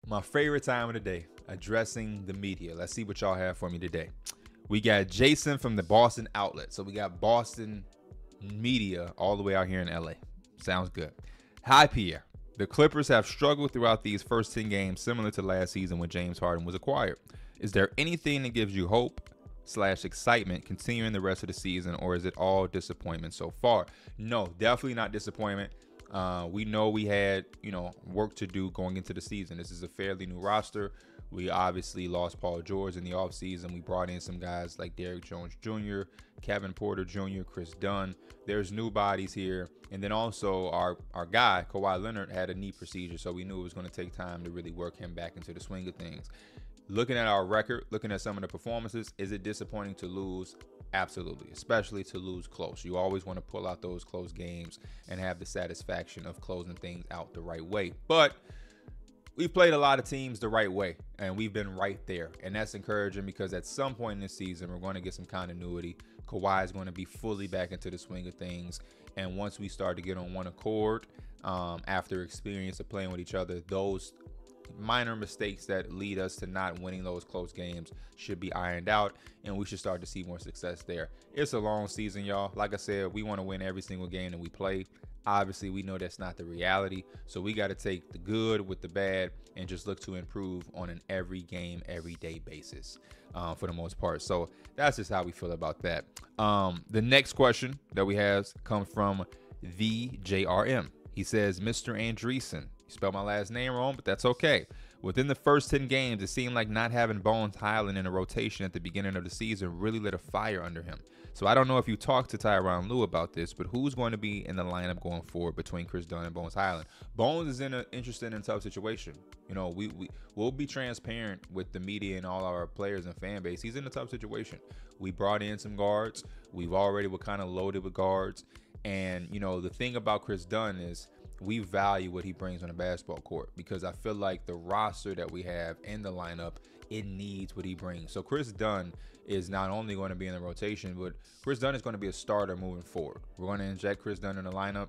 My favorite time of the day, addressing the media. Let's see what y'all have for me today. We got Jason from the Boston Outlet. So we got Boston media all the way out here in LA. Sounds good. Hi, Pierre. The Clippers have struggled throughout these first 10 games, similar to last season when James Harden was acquired. Is there anything that gives you hope/excitement continuing the rest of the season, or is it all disappointment so far? No, definitely not disappointment. We know we had, work to do going into the season. This is a fairly new roster. We obviously lost Paul George in the offseason. We brought in some guys like Derrick Jones Jr., Kevin Porter Jr., Chris Dunn. There's new bodies here. And then also our guy, Kawhi Leonard, had a knee procedure, so we knew it was going to take time to really work him back into the swing of things. Looking at our record, looking at some of the performances, is it disappointing to lose? Absolutely, especially to lose close. You always want to pull out those close games and have the satisfaction of closing things out the right way. But we've played a lot of teams the right way, and we've been right there. And that's encouraging because at some point in this season, we're going to get some continuity. Kawhi is going to be fully back into the swing of things. And once we start to get on one accord, after experience of playing with each other, those minor mistakes that lead us to not winning those close games should be ironed out, and we should start to see more success there. It's a long season, y'all. Like I said, we want to win every single game that we play. Obviously, we know that's not the reality, so we got to take the good with the bad and just look to improve on an every game, every day basis for the most part. So that's just how we feel about that. The next question that we have comes from the JRM. He says, Mr. Andreessen. You spelled my last name wrong, but that's okay. Within the first 10 games, it seemed like not having Bones Highland in a rotation at the beginning of the season really lit a fire under him. So I don't know if you talked to Tyronn Lue about this, but who's going to be in the lineup going forward between Chris Dunn and Bones Highland? Bones is in an interesting and tough situation. We'll be transparent with the media and all our players and fan base. He's in a tough situation. We brought in some guards. We've already were kind of loaded with guards. And, the thing about Chris Dunn is we value what he brings on the basketball court, because I feel like the roster that we have in the lineup, it needs what he brings. So Chris Dunn is not only going to be in the rotation, but Chris Dunn is going to be a starter moving forward. We're going to inject Chris Dunn in the lineup.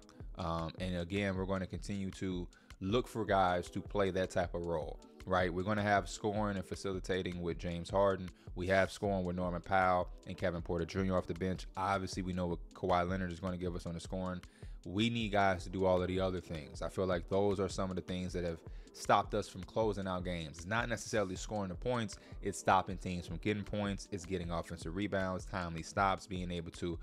And again, we're going to continue to look for guys to play that type of role, right? We're going to have scoring and facilitating with James Harden. We have scoring with Norman Powell and Kevin Porter Jr. off the bench. Obviously, we know what Kawhi Leonard is going to give us on the scoring. We need guys to do all of the other things. I feel like those are some of the things that have stopped us from closing out games. It's not necessarily scoring the points. It's stopping teams from getting points. It's getting offensive rebounds, timely stops, being able to,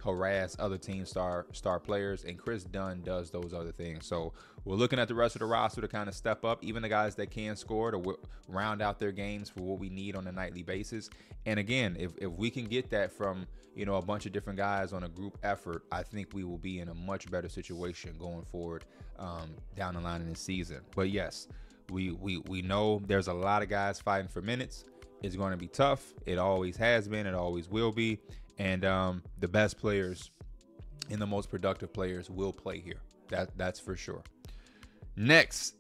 harass other teams' star players. And Chris Dunn does those other things. So we're looking at the rest of the roster to kind of step up, even the guys that can score, to round out their games for what we need on a nightly basis. And again, if we can get that from, a bunch of different guys on a group effort, I think we will be in a much better situation going forward down the line in this season. But yes, we know there's a lot of guys fighting for minutes. It's going to be tough. It always has been. It always will be. And the best players and the most productive players will play here. That's for sure. Next,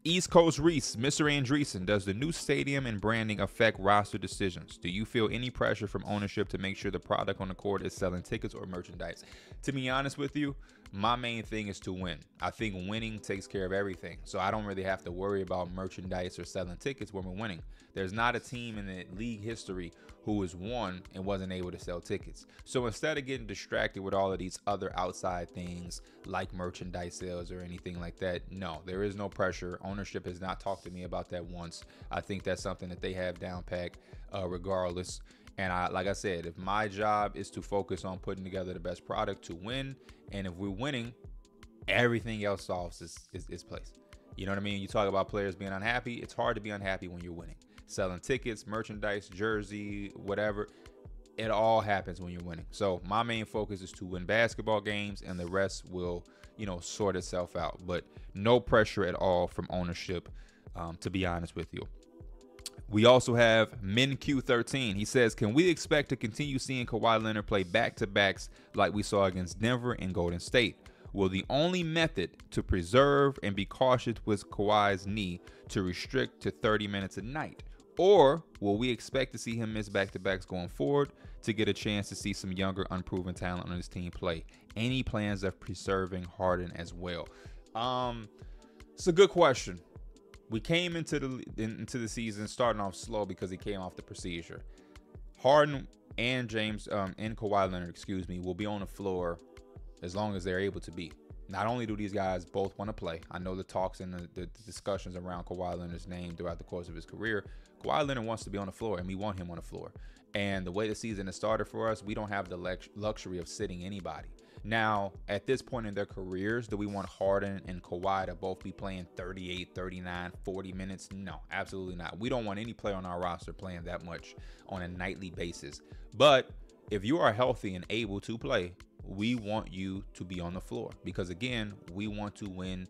East Coast Reese, Mr. Andreessen, does the new stadium and branding affect roster decisions? Do you feel any pressure from ownership to make sure the product on the court is selling tickets or merchandise? To be honest with you, my main thing is to win. I think winning takes care of everything. So I don't really have to worry about merchandise or selling tickets when we're winning. There's not a team in the league history who has won and wasn't able to sell tickets. So instead of getting distracted with all of these other outside things like merchandise sales or anything like that, no, there is no pressure. Ownership has not talked to me about that once. I think that's something that they have down pat regardless. And like I said, if my job is to focus on putting together the best product to win, and if we're winning, everything else solves its place. You know what I mean? You talk about players being unhappy. It's hard to be unhappy when you're winning. Selling tickets, merchandise, jersey, whatever, it all happens when you're winning. So my main focus is to win basketball games, and the rest will, sort itself out. But no pressure at all from ownership, to be honest with you. We also have MinQ13. He says, can we expect to continue seeing Kawhi Leonard play back-to-backs like we saw against Denver and Golden State? Will the only method to preserve and be cautious with Kawhi's knee to restrict to 30 minutes a night? Or will we expect to see him miss back-to-backs going forward to get a chance to see some younger, unproven talent on his team play? Any plans of preserving Harden as well? It's a good question. we came into the season starting off slow because he came off the procedure. Harden and Kawhi Leonard, will be on the floor as long as they're able to be. Not only do these guys both want to play, I know the talks and the discussions around Kawhi Leonard's name throughout the course of his career. Kawhi Leonard wants to be on the floor, and we want him on the floor. And the way the season has started for us, we don't have the luxury of sitting anybody. Now, at this point in their careers, do we want Harden and Kawhi to both be playing 38, 39, 40 minutes? No, absolutely not. We don't want any player on our roster playing that much on a nightly basis. But if you are healthy and able to play, we want you to be on the floor because, again, we want to win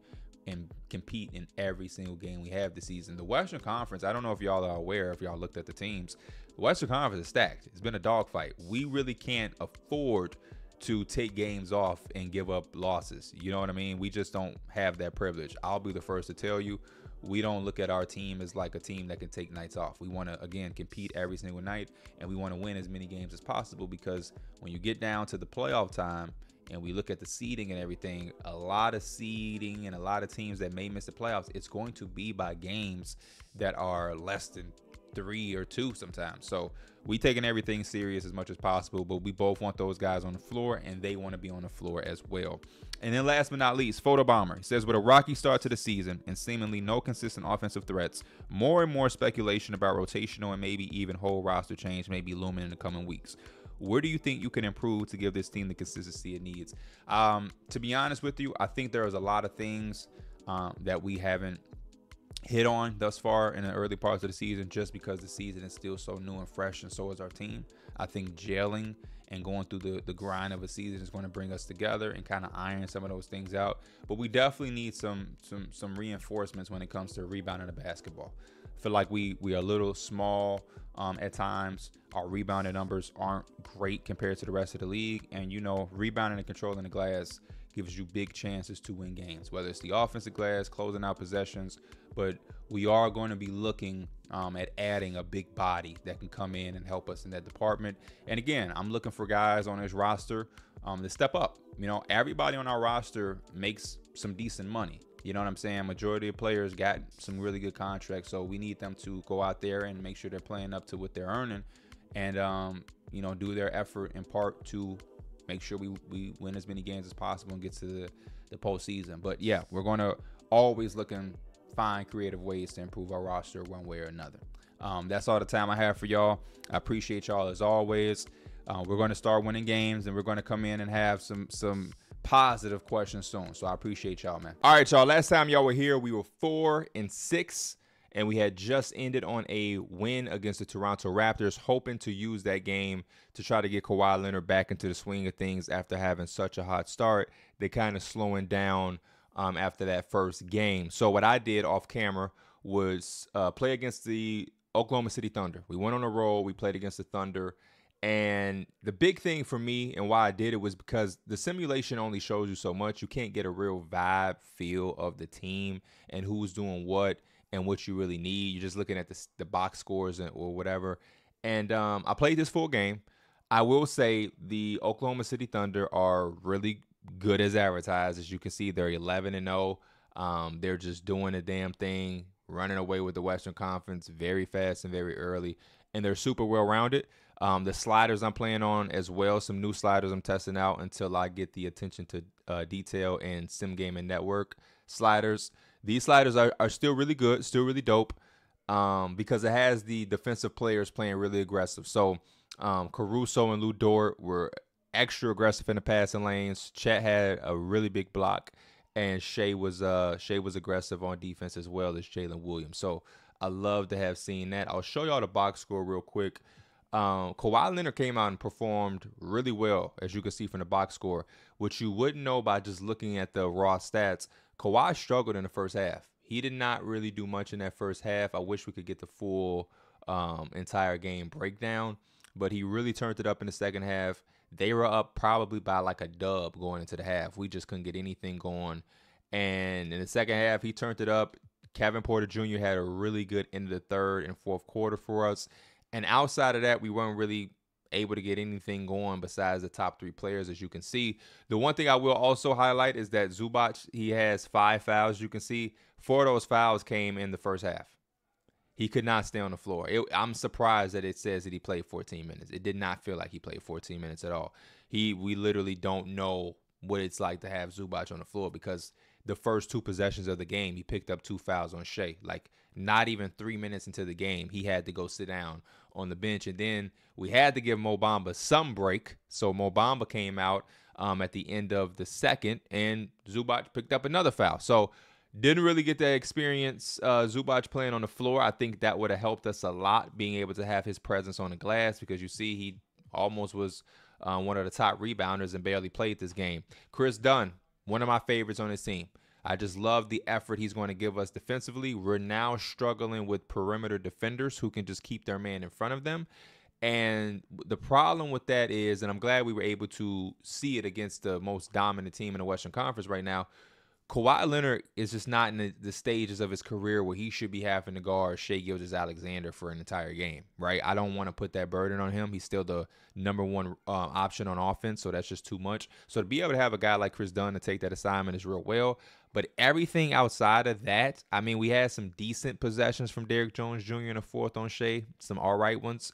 and compete in every single game we have this season. The Western Conference, I don't know if y'all are aware, if y'all looked at the teams, the Western Conference is stacked. It's been a dogfight. We really can't afford to take games off and give up losses. You know what I mean? We just don't have that privilege. I'll be the first to tell you, we don't look at our team as like a team that can take nights off. We want to, again, compete every single night, and we want to win as many games as possible because when you get down to the playoff time and we look at the seeding and everything, a lot of seeding and a lot of teams that may miss the playoffs, it's going to be by games that are less than 3 or 2 sometimes. So we taking everything serious as much as possible, but we both want those guys on the floor, and they want to be on the floor as well. And then last but not least, Photo Bomber says, with a rocky start to the season and seemingly no consistent offensive threats, more and more speculation about rotational and maybe even whole roster change may be looming in the coming weeks. Where do you think you can improve to give this team the consistency it needs? To be honest with you, I think there is a lot of things that we haven't hit on thus far in the early parts of the season, just because the season is still so new and fresh, and so is our team. I think gelling and going through the grind of a season is going to bring us together and kind of iron some of those things out. But we definitely need some reinforcements when it comes to rebounding the basketball. I feel like we are a little small at times. Our rebounding numbers aren't great compared to the rest of the league, and rebounding and controlling the glass gives you big chances to win games, whether it's the offensive glass, closing out possessions. But we are going to be looking at adding a big body that can come in and help us in that department. And again, I'm looking for guys on this roster to step up. Everybody on our roster makes some decent money. You know what I'm saying? Majority of players got some really good contracts, so we need them to go out there and make sure they're playing up to what they're earning, and do their effort in part to make sure we win as many games as possible and get to the postseason. But yeah, we're going to always look and find creative ways to improve our roster one way or another. That's all the time I have for y'all. I appreciate y'all as always. We're going to start winning games, and we're going to come in and have some positive questions soon. So I appreciate y'all, man. All right, y'all. Last time y'all were here, we were 4-6. And we had just ended on a win against the Toronto Raptors, hoping to use that game to try to get Kawhi Leonard back into the swing of things after having such a hot start. They kind of slowing down after that first game. So what I did off camera was play against the Oklahoma City Thunder. We went on a roll. We played against the Thunder. And the big thing for me and why I did it was because the simulation only shows you so much. You can't get a real vibe, feel of the team and who's doing what and what you really need. You're just looking at the box scores or whatever. And I played this full game. I will say the Oklahoma City Thunder are really good as advertised. As you can see, they're 11-0. They're just doing the damn thing, running away with the Western Conference very fast and very early. And they're super well-rounded. The sliders I'm playing on as well, some new sliders I'm testing out until I get the attention to detail and Sim Gaming Network sliders. These sliders are still really good, still really dope, because it has the defensive players playing really aggressive. So Caruso and Lou Dort were extra aggressive in the passing lanes. Chet had a really big block, and Shea was aggressive on defense as well as Jalen Williams. So I love to have seen that. I'll show y'all the box score real quick. Kawhi Leonard came out and performed really well, as you can see from the box score, which you wouldn't know by just looking at the raw stats. Kawhi struggled in the first half. He did not really do much in that first half. I wish we could get the full entire game breakdown, but he really turned it up in the second half. They were up probably by like a dub going into the half. We just couldn't get anything going. And in the second half, he turned it up. Kevin Porter Jr. had a really good end of the third and fourth quarter for us. And outside of that, we weren't really able to get anything going besides the top 3 players, as you can see. The one thing I will also highlight is that Zubac, he has 5 fouls. You can see 4 of those fouls came in the first half. He could not stay on the floor. I'm surprised that it says that he played 14 minutes. It did not feel like he played 14 minutes at all. We literally don't know what it's like to have Zubac on the floor, because the first 2 possessions of the game, he picked up 2 fouls on Shea. Like, not even 3 minutes into the game, he had to go sit down on the bench. And then we had to give Mo Bamba some break. So Mo Bamba came out at the end of the second, and Zubac picked up another foul. So didn't really get to experience Zubac playing on the floor. I think that would have helped us a lot, being able to have his presence on the glass, because you see he almost was one of the top rebounders and barely played this game. Chris Dunn, one of my favorites on his team. I just love the effort he's going to give us defensively. We're now struggling with perimeter defenders who can just keep their man in front of them. And the problem with that is, and I'm glad we were able to see it against the most dominant team in the Western Conference right now, Kawhi Leonard is just not in the stages of his career where he should be having to guard Shai Gilgeous-Alexander for an entire game, right? I don't want to put that burden on him. He's still the #1 option on offense, so that's just too much. So to be able to have a guy like Chris Dunn to take that assignment is real well. But everything outside of that, I mean, we had some decent possessions from Derrick Jones Jr. in the fourth on Shai, some all right ones.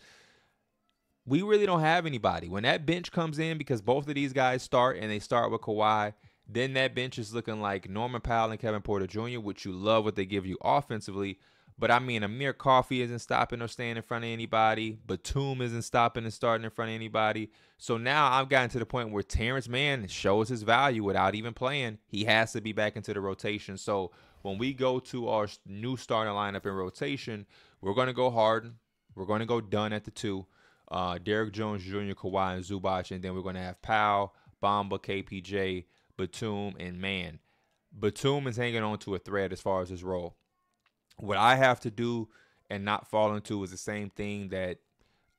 We really don't have anybody. When that bench comes in, because both of these guys start and they start with Kawhi, then that bench is looking like Norman Powell and Kevin Porter Jr., which you love what they give you offensively. But, I mean, Amir Coffey isn't stopping or staying in front of anybody. Batum isn't stopping and starting in front of anybody. So now I've gotten to the point where Terrence Mann shows his value without even playing. He has to be back into the rotation. So when we go to our new starting lineup in rotation, we're going to go Harden. We're going to go Dunn at the 2. Derrick Jones Jr., Kawhi, and Zubac. And then we're going to have Powell, Bamba, KPJ, Batum, and Mann. Batum is hanging on to a thread as far as his role. What I have to do and not fall into is the same thing that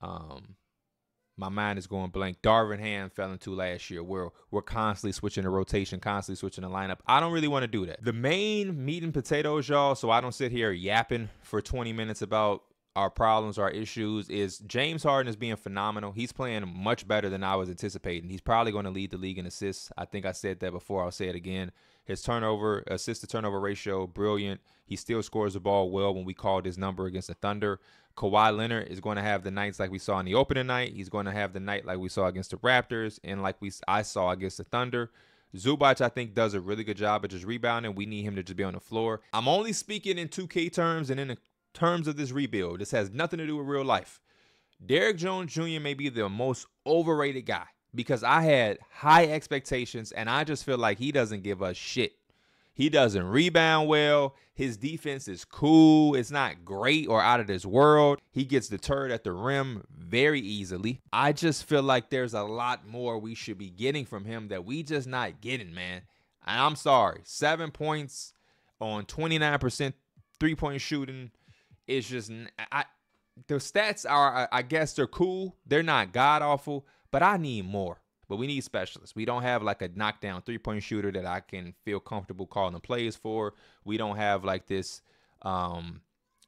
my mind is going blank. Darvin Ham fell into last year, where we're constantly switching the rotation, constantly switching the lineup. I don't really want to do that. The main meat and potatoes, y'all, so I don't sit here yapping for 20 minutes about our problems, our issues, is James Harden is being phenomenal. He's playing much better than I was anticipating. He's probably going to lead the league in assists. I think I said that before. I'll say it again. His assist-to-turnover ratio, brilliant. He still scores the ball well when we called his number against the Thunder. Kawhi Leonard is going to have the nights like we saw in the opening night. He's going to have the night like we saw against the Raptors and like I saw against the Thunder. Zubac, I think, does a really good job at just rebounding. We need him to just be on the floor. I'm only speaking in 2K terms and in the terms of this rebuild. This has nothing to do with real life. Derrick Jones Jr. may be the most overrated guy, because I had high expectations and I just feel like he doesn't give us shit. He doesn't rebound well. His defense is cool. It's not great or out of this world. He gets deterred at the rim very easily. I just feel like there's a lot more we should be getting from him that we just not getting, man. And I'm sorry. 7 points on 29% three-point shooting. It's just, the stats are, I guess they're cool. They're not god-awful, but I need more. But we need specialists. We don't have like a knockdown three-point shooter that I can feel comfortable calling plays for. We don't have like this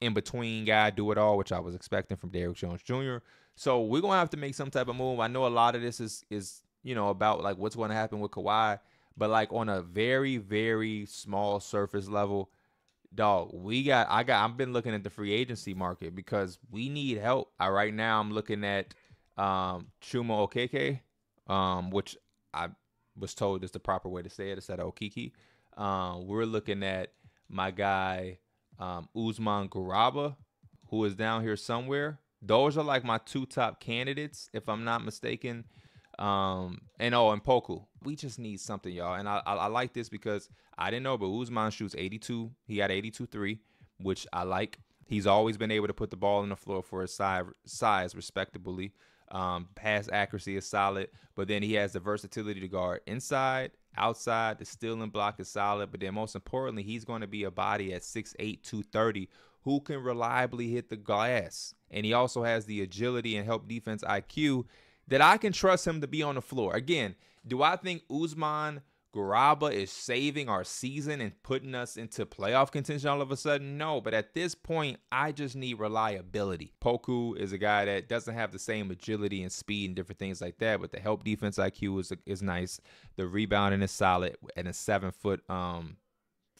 in-between guy do it all, which I was expecting from Derrick Jones Jr. So we're going to have to make some type of move. I know a lot of this is about like what's going to happen with Kawhi, but like on a very, very small surface level, dog, I've been looking at the free agency market because we need help. Right now I'm looking at Chuma Okeke, which I was told is the proper way to say it instead of Okiki. We're looking at my guy Usman Garuba, who is down here somewhere. Those are like my 2 top candidates, if I'm not mistaken. And Poku. We just need something, y'all. And I like this because I didn't know, but Usman shoots 82. He got 82-3, which I like. He's always been able to put the ball on the floor for his size respectably. Pass accuracy is solid, but then he has the versatility to guard inside, outside. The steal and block is solid, but then most importantly, he's going to be a body at 6'8", 230 who can reliably hit the glass. And he also has the agility and help defense IQ that I can trust him to be on the floor. Again, do I think Usman Garaba is saving our season and putting us into playoff contention all of a sudden? No, but at this point, I just need reliability. Poku is a guy that doesn't have the same agility and speed and different things like that, but the help defense IQ is nice. The rebounding is solid and a 7-foot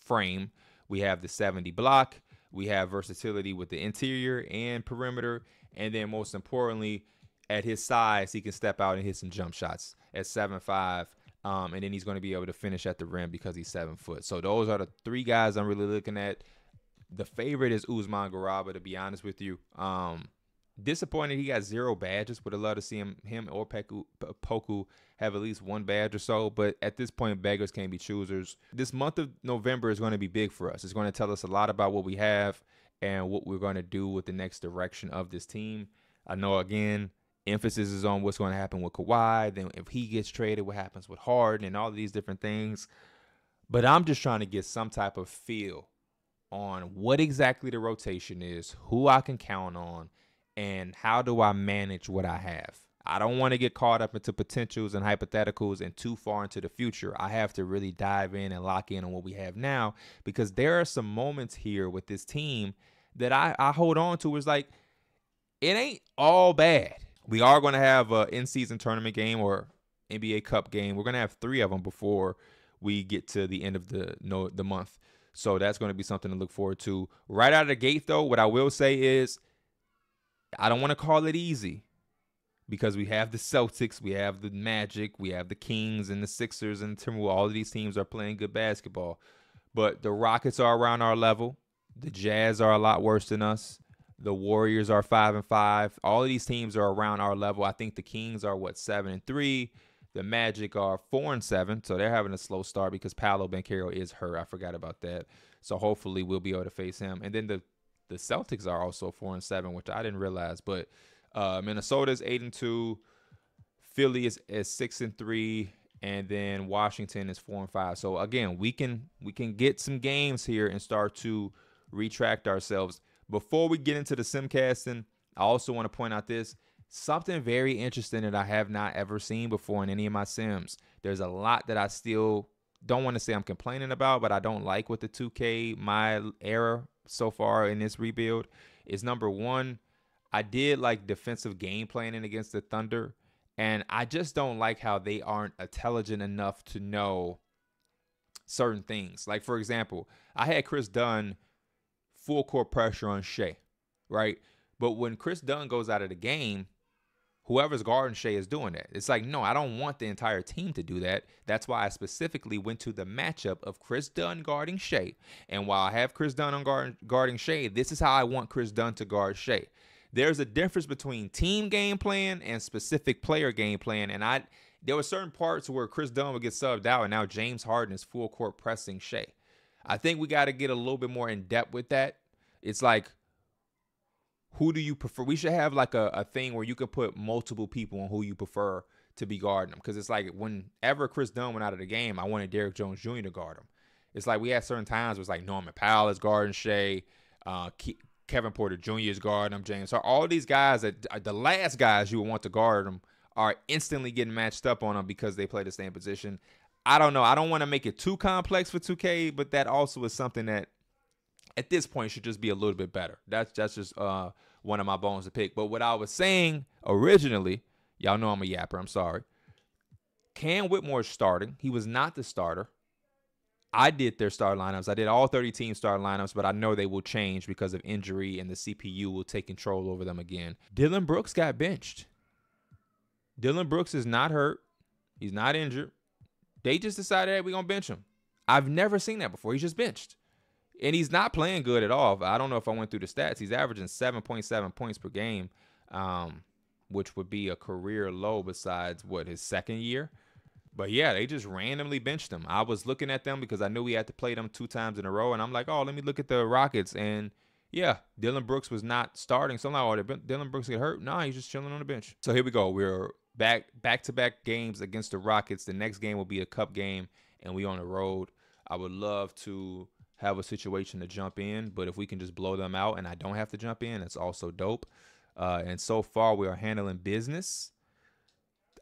frame. We have the 70 block. We have versatility with the interior and perimeter. And then most importantly, at his size, he can step out and hit some jump shots at 7'5". And then he's going to be able to finish at the rim because he's 7 foot. So those are the three guys I'm really looking at. The favorite is Usman Garaba, to be honest with you. Disappointed he got 0 badges. Would have loved to see him or Poku have at least 1 badge or so. But at this point, beggars can't be choosers. This month of November is going to be big for us. It's going to tell us a lot about what we have and what we're going to do with the next direction of this team. I know, again, emphasis is on what's going to happen with Kawhi. Then if he gets traded, what happens with Harden and all of these different things. But I'm just trying to get some type of feel on what exactly the rotation is, who I can count on, and how do I manage what I have. I don't want to get caught up into potentials and hypotheticals and too far into the future. I have to really dive in and lock in on what we have now, because there are some moments here with this team that I hold on to. It's like, it ain't all bad. We are going to have an in-season tournament game or NBA Cup game. We're going to have 3 of them before we get to the end of the month. So that's going to be something to look forward to. Right out of the gate, though, what I will say is I don't want to call it easy, because we have the Celtics, we have the Magic, we have the Kings and the Sixers and the Timberwolves. All of these teams are playing good basketball. But the Rockets are around our level. The Jazz are a lot worse than us. The Warriors are 5-5. All of these teams are around our level. I think the Kings are 7-3. The Magic are 4-7. So they're having a slow start because Paolo Banchero is hurt. I forgot about that. So hopefully we'll be able to face him. And then the Celtics are also 4-7, which I didn't realize. But Minnesota's 8-2. Philly is 6-3. And then Washington is 4-5. So again, we can get some games here and start to retract ourselves. Before we get into the simcasting, I also want to point out something very interesting that I have not ever seen before in any of my sims. There's a lot that I still don't want to say I'm complaining about, but I don't like with the 2K, my era so far in this rebuild. Is number one, I did like defensive game planning against the Thunder, and I just don't like how they aren't intelligent enough to know certain things. Like, for example, I had Chris Dunn full court pressure on Shea, right? But when Chris Dunn goes out of the game, whoever's guarding Shea is doing that. It's like, no, I don't want the entire team to do that. That's why I specifically went to the matchup of Chris Dunn guarding Shea. And while I have Chris Dunn on guarding Shea, this is how I want Chris Dunn to guard Shea. There's a difference between team game plan and specific player game plan. And there were certain parts where Chris Dunn would get subbed out, and now James Harden is full court pressing Shea. I think we got to get a little bit more in depth with that. It's like, who do you prefer? We should have like a thing where you can put multiple people on who you prefer to be guarding them. Because it's like, whenever Chris Dunn went out of the game, I wanted Derrick Jones Jr. to guard him. It's like we had certain times where it's like Norman Powell is guarding Shea, Kevin Porter Jr. is guarding him, James. So all these guys, the last guys you would want to guard them, are instantly getting matched up on them because they play the same position. I don't know. I don't want to make it too complex for 2K, but that also is something that at this point should just be a little bit better. That's just one of my bones to pick. But what I was saying originally, y'all know I'm a yapper, I'm sorry. Cam Whitmore's starting. He was not the starter. I did their start lineups. I did all 30 team start lineups, but I know they will change because of injury and the CPU will take control over them again. Dylan Brooks got benched. Dylan Brooks is not hurt. He's not injured. They just decided that we're going to bench him. I've never seen that before. He's just benched. And he's not playing good at all. I don't know if I went through the stats. He's averaging 7.7 points per game, which would be a career low besides, his second year. But, yeah, they just randomly benched him. I was looking at them because I knew we had to play them 2 times in a row. And I'm like, oh, let me look at the Rockets. And, yeah, Dylan Brooks was not starting. So I'm like, oh, did Dylan Brooks get hurt? No, he's just chilling on the bench. So here we go. We're back-to-back games against the Rockets. The next game will be a cup game, and we on the road. I would love to have a situation to jump in, but if we can just blow them out and I don't have to jump in, it's also dope. And so far, we are handling business.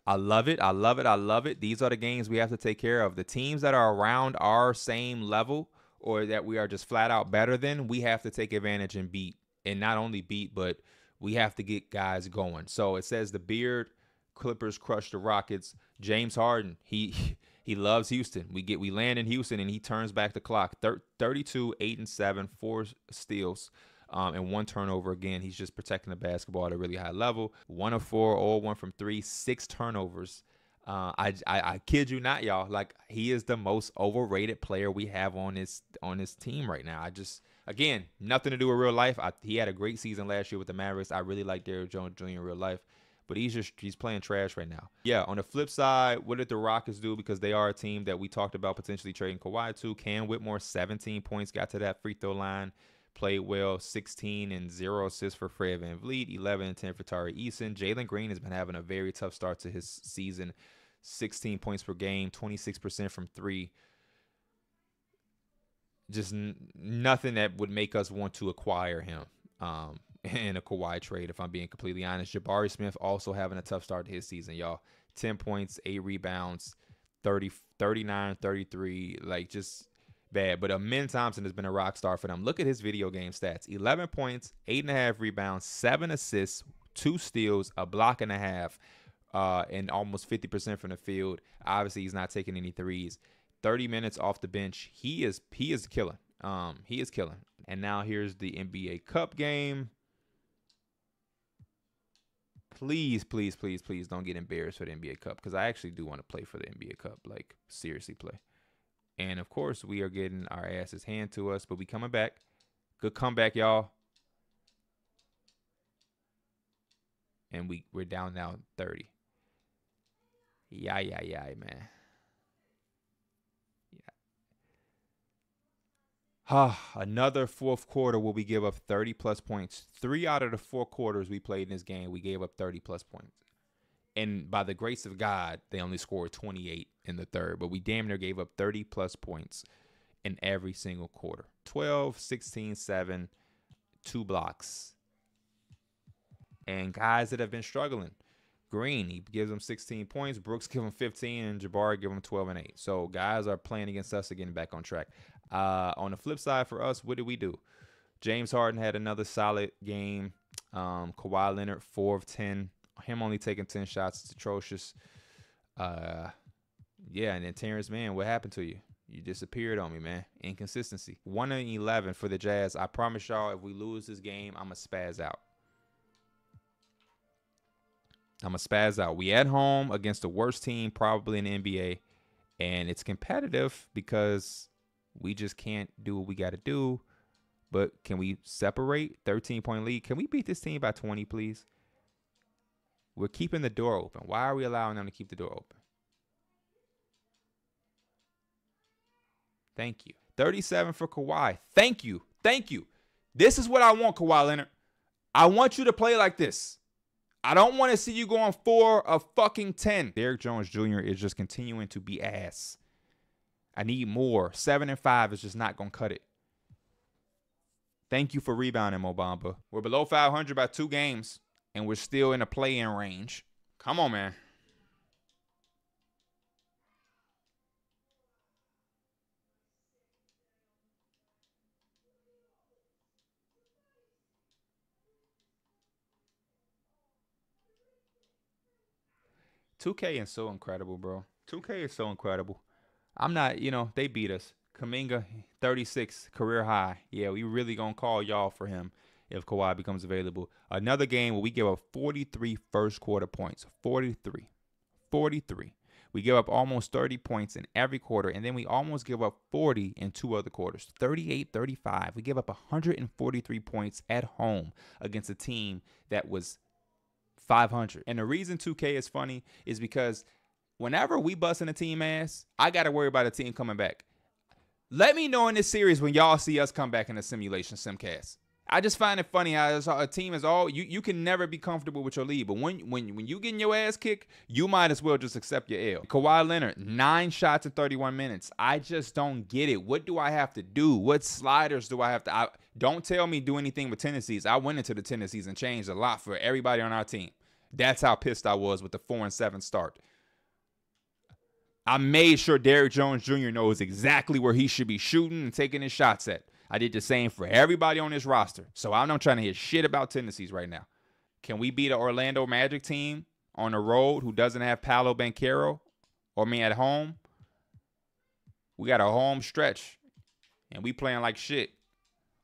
I love it. I love it. I love it. These are the games we have to take care of. The teams that are around our same level or that we are just flat out better than, we have to take advantage and beat. And not only beat, but we have to get guys going. So it says the Beard Clippers crush the Rockets. James Harden, he loves Houston. We land in Houston and he turns back the clock. 32, 8 and 7, 4 steals. And 1 turnover. Again, he's just protecting the basketball at a really high level. 1 of 4, all 1 from 3, 6 turnovers. I kid you not, y'all. Like, he is the most overrated player we have on this team right now. Again, nothing to do with real life. He had a great season last year with the Mavericks. I really like Derrick Jones Jr. in real life. But he's playing trash right now. Yeah, on the flip side, what did the Rockets do? Because they are a team that we talked about potentially trading Kawhi to. Cam Whitmore, 17 points, got to that free throw line. Played well, 16 and 0 assists for Fred VanVleet, 11 and 10 for Tari Eason. Jalen Green has been having a very tough start to his season. 16 points per game, 26% from 3. Just nothing that would make us want to acquire him in a Kawhi trade, if I'm being completely honest. Jabari Smith also having a tough start to his season, y'all. 10 points, 8 rebounds, 39, 33, like just bad. But Amin Thompson has been a rock star for them. Look at his video game stats. 11 points, 8.5 rebounds, 7 assists, 2 steals, a block and a half, and almost 50% from the field. Obviously, he's not taking any threes. 30 minutes off the bench. He is killing. He is killing. And now here's the NBA Cup game. Please, please, please, please don't get embarrassed for the NBA Cup, because I actually do want to play for the NBA Cup. Like, seriously play. And, of course, we are getting our asses handed to us, but we coming back. Good comeback, y'all. And we're down now 30. Yeah, man. Another fourth quarter where we give up 30-plus points. 3 out of the 4 quarters we played in this game, we gave up 30-plus points. And by the grace of God, they only scored 28 in the third. But we damn near gave up 30-plus points in every single quarter. 12, 16, 7, 2 blocks. And guys that have been struggling. Green, he gives them 16 points. Brooks give him 15, and Jabari give him 12 and 8. So guys are playing against us and getting back on track. On the flip side for us, what did we do? James Harden had another solid game. Kawhi Leonard, 4 of 10. Him only taking 10 shots is atrocious. Yeah, and then Terrence Mann, what happened to you? You disappeared on me, man. Inconsistency. 1 and 11 for the Jazz. I promise y'all, if we lose this game, I'm going to spaz out. We at home against the worst team probably in the NBA, and it's competitive because we just can't do what we got to do. But can we separate? 13-point lead. Can we beat this team by 20, please? We're keeping the door open. Why are we allowing them to keep the door open? Thank you. 37 for Kawhi. Thank you. Thank you. This is what I want, Kawhi Leonard. I want you to play like this. I don't want to see you going 4 of fucking 10. Derrick Jones Jr. is just continuing to be ass. I need more. 7 and 5 is just not going to cut it. Thank you for rebounding, Mo Bamba. We're below 500 by 2 games, and we're still in a play-in range. Come on, man. $2K is so incredible, bro. 2K is so incredible. I'm not, they beat us. Kuminga, 36, career high. Yeah, we really going to call y'all for him if Kawhi becomes available. Another game where we give up 43 first quarter points. 43. We give up almost 30 points in every quarter, and then we almost give up 40 in 2 other quarters. 38, 35. We give up 143 points at home against a team that was 500. And the reason 2K is funny is because whenever we busting a team ass, I got to worry about a team coming back. Let me know in this series when y'all see us come back in a simulation simcast. I just find it funny how a team is all you can never be comfortable with your lead, but when you getting your ass kicked, you might as well just accept your L. Kawhi Leonard, 9 shots in 31 minutes. I just don't get it. What do I have to do? What sliders do I have to? Don't tell me do anything with tendencies. I went into the tendencies and changed a lot for everybody on our team. That's how pissed I was with the 4-7 start. I made sure Derrick Jones Jr. knows exactly where he should be shooting and taking his shots at. I did the same for everybody on this roster. So I'm not trying to hear shit about tendencies right now. Can we beat an Orlando Magic team on the road who doesn't have Paolo Banchero or me at home? We got a home stretch, and we playing like shit.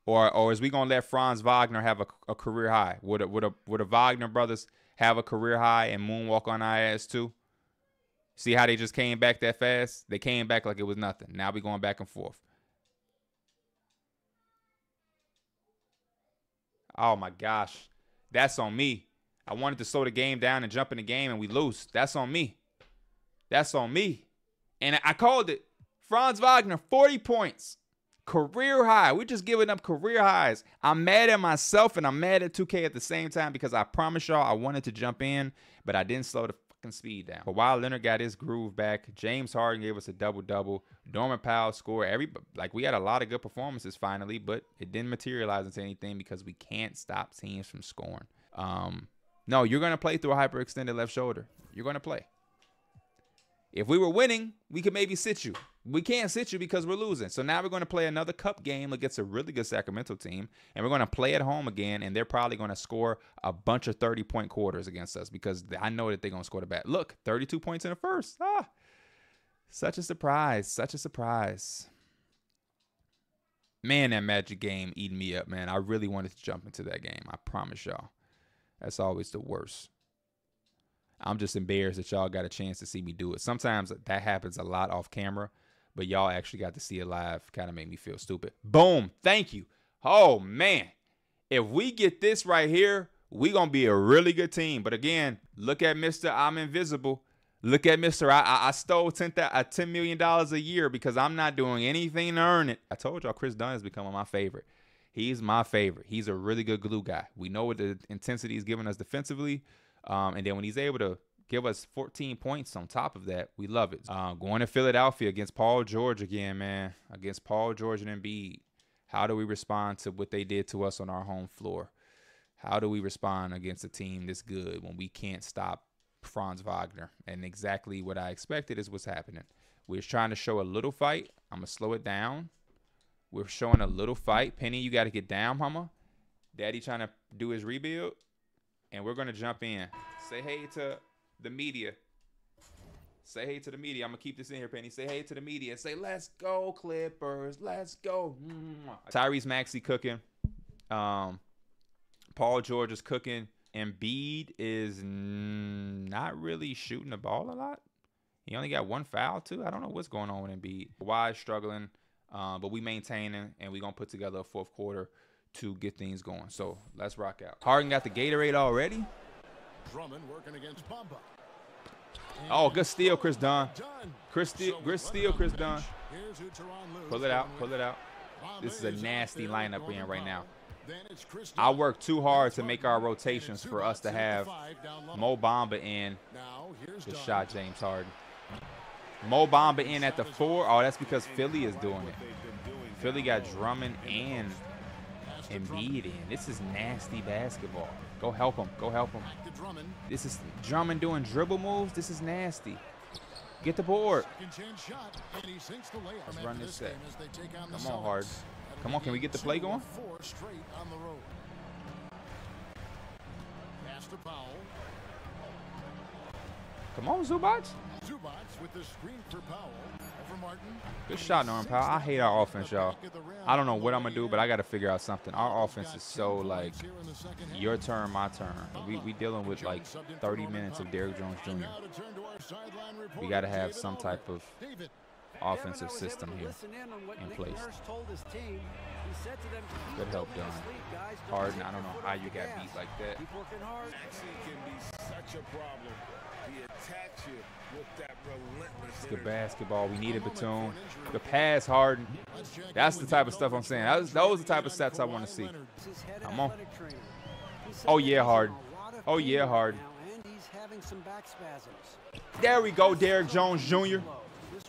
Or is we going to let Franz Wagner have a career high? Would the Wagner brothers have a career high and moonwalk on our ass too? See how they just came back that fast? They came back like it was nothing. Now we going back and forth. Oh, my gosh. That's on me. I wanted to slow the game down and jump in the game, and we lose. That's on me. That's on me. And I called it. Franz Wagner, 40 points. Career high. We're just giving up career highs. I'm mad at myself, and I'm mad at 2K at the same time because I promise y'all I wanted to jump in, but I didn't slow the fucking speed down. But while Leonard got his groove back, James Harden gave us a double-double. Norman Powell scored. We had a lot of good performances finally, but it didn't materialize into anything because we can't stop teams from scoring. No, you're going to play through a hyperextended left shoulder. You're going to play. If we were winning, we could maybe sit you. We can't sit you because we're losing. So now we're going to play another cup game against a really good Sacramento team, and we're going to play at home again, and they're probably going to score a bunch of 30-point quarters against us because I know that they're going to score the bat. Look, 32 points in the first. Such a surprise. Such a surprise. Man, that Magic game eating me up, man. I really wanted to jump into that game. I promise y'all. That's always the worst. I'm just embarrassed that y'all got a chance to see me do it. Sometimes that happens a lot off camera, but y'all actually got to see it live. Kind of made me feel stupid. Boom. Thank you. Oh, man. If we get this right here, we going to be a really good team. But again, look at Mr. I'm invisible. Look at Mr. I stole $10 million a year because I'm not doing anything to earn it. I told y'all Chris Dunn is becoming my favorite. He's my favorite. He's a really good glue guy. We know what the intensity is giving us defensively. And then when he's able to give us 14 points on top of that, we love it. Going to Philadelphia against Paul George again, man. Against Paul George and Embiid. How do we respond to what they did to us on our home floor? How do we respond against a team this good when we can't stop Franz Wagner? And exactly what I expected is what's happening. We're trying to show a little fight. I'm going to slow it down. We're showing a little fight. Penny, you got to get down, mama. Daddy trying to do his rebuild. And we're going to jump in. Say hey to the media. Say hey to the media. I'm going to keep this in here, Penny. Say hey to the media. Say, let's go, Clippers. Let's go. Tyrese Maxey cooking. Paul George is cooking. Embiid is not really shooting the ball a lot. He only got one foul, too. I don't know what's going on with Embiid. Kawhi struggling, but we maintaining, and we're going to put together a fourth quarter to get things going. So let's rock out. Harden got the Gatorade already. Drummond working against Bamba. Oh, good steal, Chris Dunn. Good steal, Chris Dunn. Pull it out. Pull it out. This is a nasty lineup we're in right now. I worked too hard to make our rotations for us to have Mo Bamba in. Good shot, James Harden. Mo Bamba in at the 4. Oh, that's because Philly is doing it. Philly got Drummond and Embiid in. This is nasty basketball. Go help him. Go help him. This is Drummond doing dribble moves. This is nasty. Get the board. Let's run this set. Come on, Harden. Come on, can we get the play going? Come on, Zubac. With the screen for Powell. Good shot, Norman Powell. I hate our offense, y'all. I don't know what I'm going to do, but I got to figure out something. Our offense is so, like, your turn, my turn. We dealing with, like, 30 minutes of Derrick Jones Jr. We got to have some type of offensive system here in place. Good help done. Harden, I don't know how you got beat like that. It's good basketball. We needed Batum. The pass, Harden. That's the type of stuff I'm saying. Those are the type of sets I want to see. Come on. Oh, yeah, Harden. Oh, yeah, Harden. There we go, Derrick Jones Jr.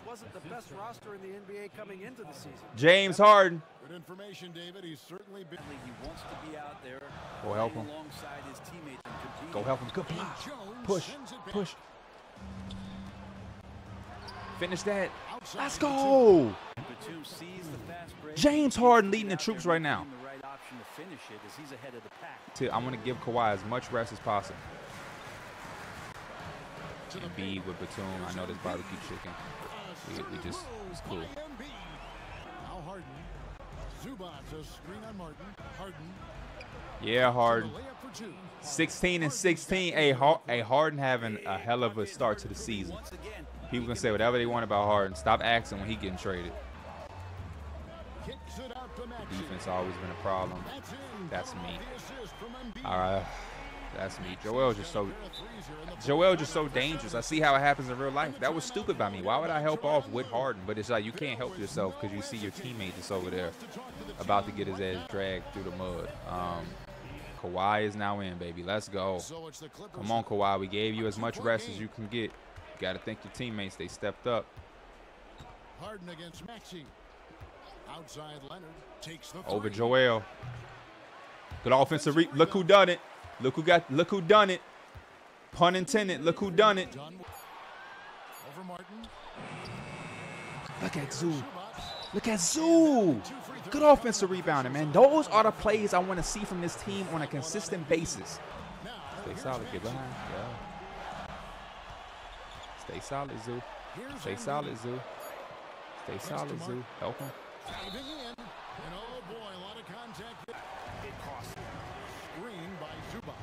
Wasn't the best roster in the NBA coming into the season. James Harden. Good information, David. He's certainly been. He wants to be out there Go help him. Go help him. Good block. Push. Push. Finish that. Let's go. James Harden leading the troops right now. I'm going to give Kawhi as much rest as possible. Embiid with Batum. I know this barbecue chicken. We just, it's cool. Now Harden. Zubats a screen on Martin. Harden. Yeah, Harden. 16 and 16. Hey, Harden having a hell of a start to the season. People can say whatever they want about Harden. Stop asking when he getting traded. Defense always been a problem. That's me. All right. That's me. Joel's just so dangerous. I see how it happens in real life. That was stupid by me. Why would I help off with Harden? But it's like you can't help yourself because you see your teammate just over there about to get his ass dragged through the mud. Kawhi is now in, baby. Let's go. Come on, Kawhi. We gave you as much rest as you can get. You got to thank your teammates. They stepped up. Harden against Maxey. Outside Leonard takes the over Joel. Good offensive read. Look who done it. Look who done it. Pun intended. Look who done it. Over Martin. Look at Zoo. Look at Zoo. Good offensive rebounding, man. Those are the plays I want to see from this team on a consistent basis. Stay solid, get behind. Yeah. Stay solid, Zoo. Stay solid, Zoo. Stay solid, Zoo. Help him. Diving in. And oh boy, a lot of contact. It cost him. Screen by Zubac.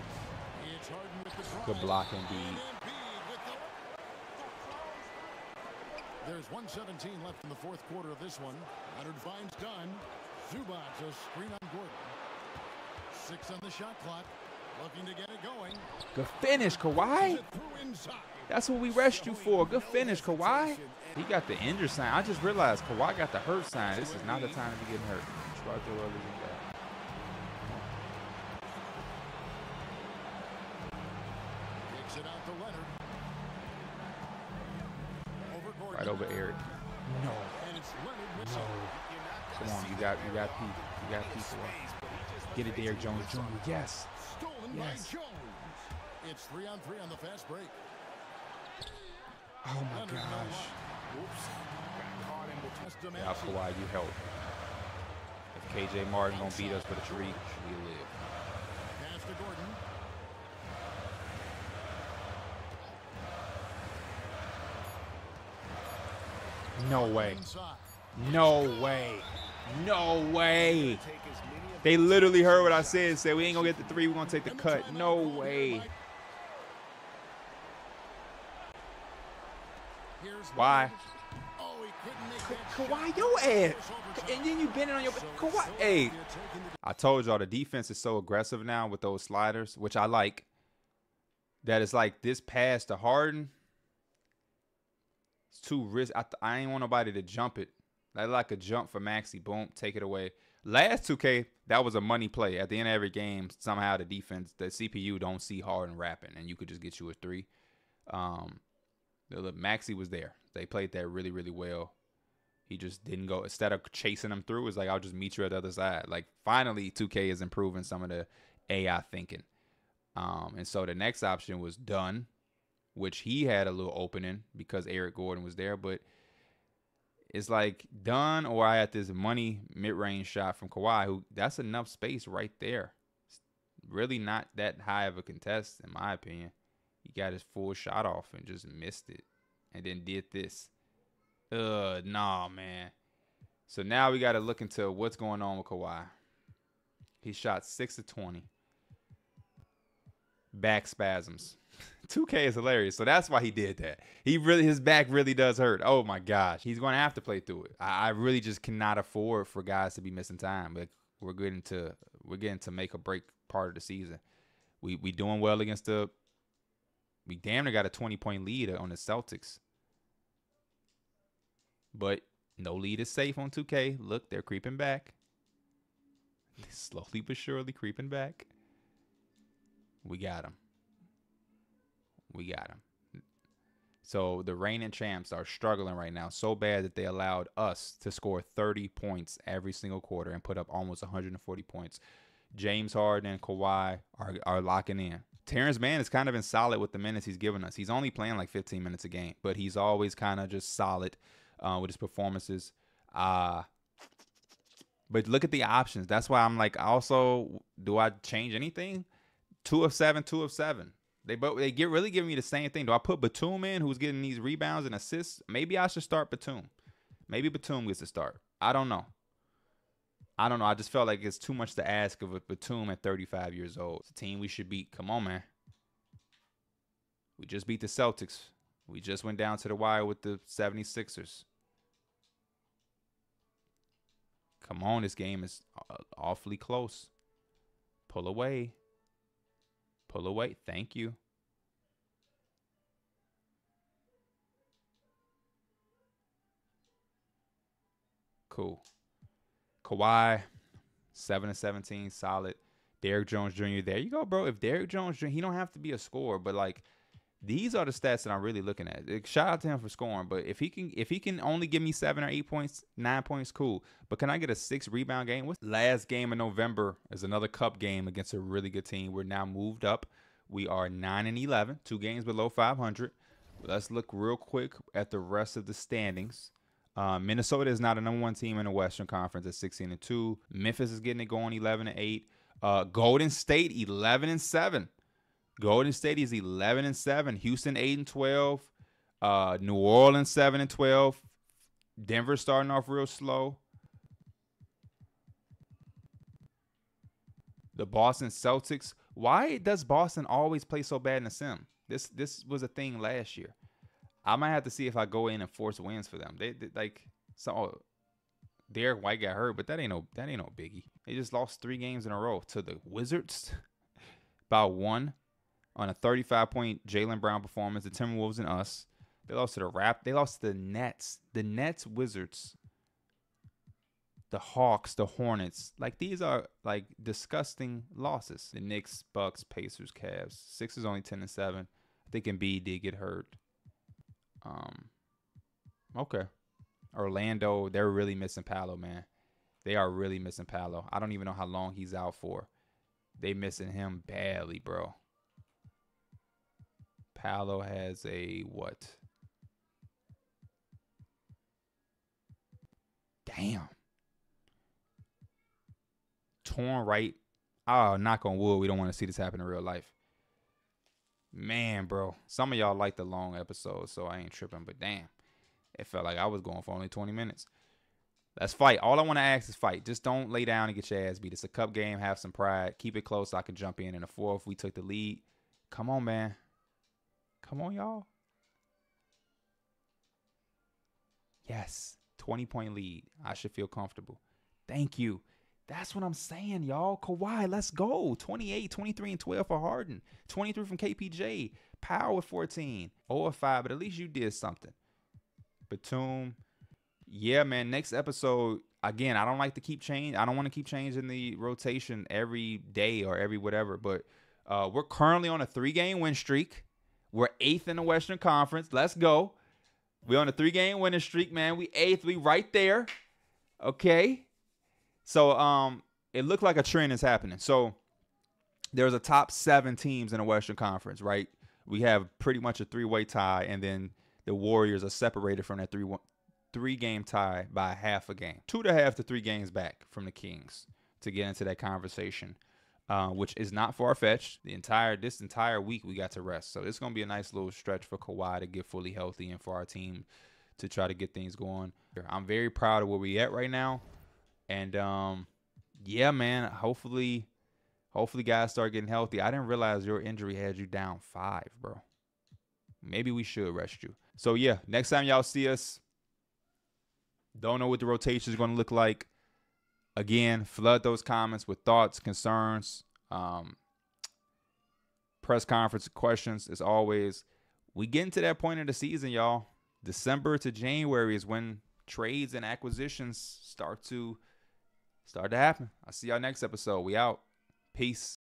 It's Harden with the drive. Good block indeed. There's 1:17 left in the fourth quarter of this one. Leonard finds Dunn. Zubac a screen on Gordon. 6 on the shot clock. Looking to get it going. Good finish, Kawhi. That's what we rest you for. Good finish, Kawhi. He got the injured sign. I just realized Kawhi got the hurt sign. This is not the time to be getting hurt. Right there, well, Kicks it out to Leonard. Over Gordon. Right over Eric. No. And it's Leonard missing. No. Come on, you got people. You got people. Get it, Derrick Jones Jr. Yes. Stolen by Jones. It's 3-on-3 on the fast break. Oh my gosh. Now, Kawhi, you help. If KJ Martin gonna beat us with a tree, we live. Pass to Gordon. No way. No way. No way. They literally heard what I said. Said we ain't gonna get the three. We're gonna take the cut. No way. Why? Kawhi, your ass. And then you bending on your Kawhi. Hey, I told y'all the defense is so aggressive now with those sliders, which I like. That it's like this pass to Harden. It's too risky. I ain't want nobody to jump it. Like a jump for Maxey. Boom, take it away. Last 2K, that was a money play. At the end of every game, somehow the defense, the CPU don't see Harden rapping, and you could just get you a three. Maxey was there. They played that really, really well. He just didn't go. Instead of chasing him through, it's like, I'll just meet you at the other side. Like, finally, 2K is improving some of the AI thinking. And so the next option was Dunn, which he had a little opening because Eric Gordon was there. But it's like Dunn, or I had this money mid-range shot from Kawhi, who that's enough space right there. It's really not that high of a contest, in my opinion. He got his full shot off and just missed it. And then did this. Nah, man. So now we got to look into what's going on with Kawhi. He shot 6 of 20. Back spasms. 2K is hilarious. So that's why he did that. His back really does hurt. Oh my gosh. He's going to have to play through it. I really just cannot afford for guys to be missing time. But we're getting to make or break part of the season. We doing well against we damn near got a 20-point lead on the Celtics. But no lead is safe on 2K. Look, they're creeping back. Slowly but surely creeping back. We got them. We got them. So the reigning champs are struggling right now so bad that they allowed us to score 30 points every single quarter and put up almost 140 points. James Harden and Kawhi are locking in. Terrence Mann has kind of been solid with the minutes he's given us. He's only playing like 15 minutes a game, but he's always kind of just solid with his performances. But look at the options. That's why I'm like, also, do I change anything? 2 of 7, 2 of 7. They really giving me the same thing. Do I put Batum in, who's getting these rebounds and assists? Maybe I should start Batum. Maybe Batum gets to start. I don't know. I just felt like it's too much to ask of a Batum at 35 years old. It's a team we should beat. Come on, man. We just beat the Celtics. We just went down to the wire with the 76ers. Come on, this game is awfully close. Pull away. Pull away. Thank you. Cool. Kawhi, 7 of 17, solid. Derrick Jones Jr. There you go, bro. If Derrick Jones Jr., he don't have to be a scorer, but like these are the stats that I'm really looking at. Shout out to him for scoring, but if he can only give me 7 or 8 points, 9 points, cool. But can I get a 6 rebound game? What's last game of November is another cup game against a really good team. We're now moved up. We are 9 and 11, 2 games below 500. Let's look real quick at the rest of the standings. Minnesota is not a #1 team in the Western Conference at 16 and 2. Memphis is getting it going 11 and 8. Golden State 11 and 7. Golden State is 11 and 7. Houston 8 and 12. New Orleans 7 and 12. Denver starting off real slow. The Boston Celtics. Why does Boston always play so bad in the sim? This was a thing last year. I might have to see if I go in and force wins for them. They like so. Derek White got hurt, but that ain't no biggie. They just lost 3 games in a row to the Wizards, about 1 on a 35-point Jaylen Brown performance. The Timberwolves and us. They lost to the They lost to the Nets. The Nets, Wizards, the Hawks, the Hornets. Like these are like disgusting losses. The Knicks, Bucks, Pacers, Cavs. Sixers only 10 and 7. I think Embiid did get hurt. Okay. Orlando, they're really missing Paolo, man. They are really missing Paolo. I don't even know how long he's out for. They missing him badly, bro. Paolo has a what? Damn. Torn right. Oh, knock on wood. We don't want to see this happen in real life. Man, bro. Some of y'all like the long episodes, so I ain't tripping. But damn, it felt like I was going for only 20 minutes. Let's fight. All I want to ask is fight. Just don't lay down and get your ass beat. It's a cup game. Have some pride. Keep it close so I can jump in the fourth. We took the lead. Come on, man. Come on, y'all. Yes. 20-point lead. I should feel comfortable. Thank you. That's what I'm saying, y'all. Kawhi, let's go. 28, 23, and 12 for Harden. 23 from KPJ. Powell with 14. 0 of 5, but at least you did something. Batum. Yeah, man. Next episode, again, I don't like to keep change. I don't want to keep changing the rotation every day or every whatever, but we're currently on a 3-game win streak. We're 8th in the Western Conference. Let's go. We're on a 3-game winning streak, man. We 8th. We right there. Okay. So it looked like a trend is happening. So there's a top 7 teams in the Western Conference, right? We have pretty much a 3-way tie, and then the Warriors are separated from that 3-game tie by half a game. 2.5 to 3 games back from the Kings to get into that conversation, which is not far-fetched. This entire week we got to rest. So it's going to be a nice little stretch for Kawhi to get fully healthy and for our team to try to get things going. I'm very proud of where we at right now. And, yeah, man, hopefully guys start getting healthy. I didn't realize your injury had you down 5, bro. Maybe we should rest you. So, yeah, next time y'all see us, don't know what the rotation is going to look like. Again, flood those comments with thoughts, concerns, press conference questions. As always, we getting to that point of the season, y'all. December to January is when trades and acquisitions start to happen. I'll see y'all next episode. We out. Peace.